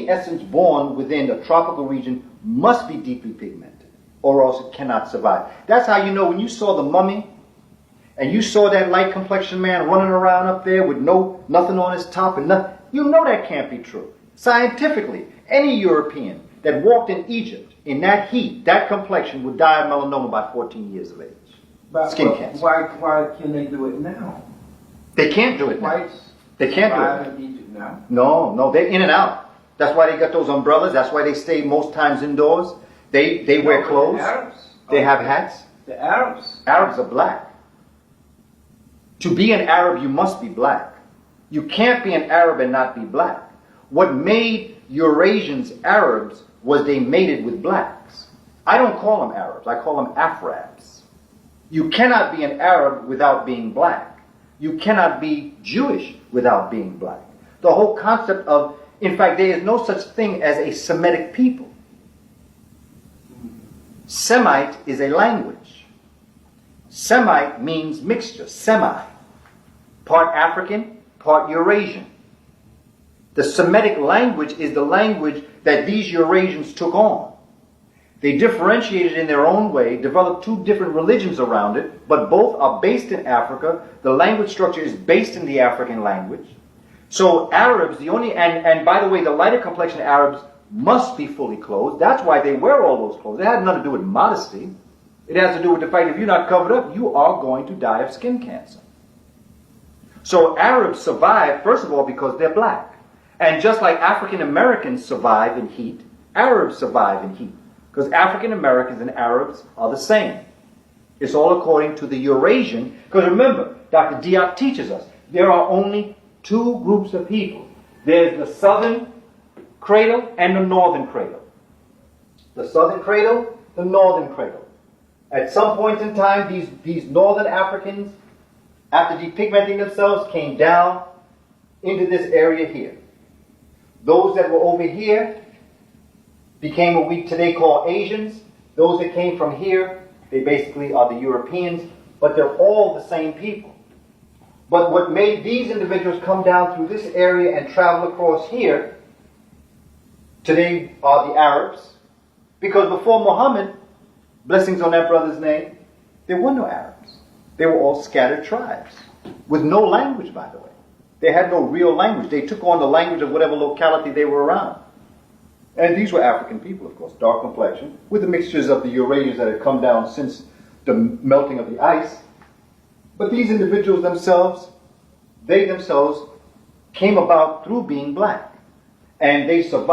any essence born within a tropical region must be deeply pigmented, or else it cannot survive. That's how you know when you saw the mummy, and you saw that light complexion man running around up there with nothing on his top and nothing. You know that can't be true. Scientifically, any European that walked in Egypt in that heat, that complexion, would die of melanoma by 14 years of age. Skin cancer. Why can they do it now? They can't do it now. Whites They can't do it. survive in Egypt now? No, they're in and out. That's why they got those umbrellas. That's why they stay most times indoors. They wear clothes. The Arabs. They have hats. The Arabs. Arabs are black. To be an Arab, you must be black. You can't be an Arab and not be black. What made Eurasians Arabs was they mated with blacks. I don't call them Arabs. I call them Afrabs. You cannot be an Arab without being black. You cannot be Jewish without being black. The whole concept of, in fact, there is no such thing as a Semitic people. Semite is a language. Semite means mixture, semi. Part African, part Eurasian. The Semitic language is the language that these Eurasians took on. They differentiated in their own way, developed two different religions around it, but both are based in Africa. The language structure is based in the African language. So Arabs, and by the way, the lighter complexion Arabs must be fully clothed. That's why they wear all those clothes. It has nothing to do with modesty. It has to do with the fact that if you're not covered up, you are going to die of skin cancer. So Arabs survive, first of all, because they're black. And just like African Americans survive in heat, Arabs survive in heat. Because African Americans and Arabs are the same. It's all according to the Eurasian. Because remember, Dr. Diop teaches us, there are only two groups of people. There's the southern cradle and the northern cradle. The southern cradle, the northern cradle. At some point in time, these northern Africans, after depigmenting themselves, came down into this area here. Those that were over here became what we today call Asians. Those that came from here, they basically are the Europeans, but they're all the same people. But what made these individuals come down through this area and travel across here, today are the Arabs, because before Muhammad, blessings on that brother's name, there were no Arabs. They were all scattered tribes, with no language, by the way. They had no real language. They took on the language of whatever locality they were around. And these were African people, of course, dark complexion, with the mixtures of the Eurasians that had come down since the melting of the ice. But these individuals themselves, they themselves came about through being black. And they survived.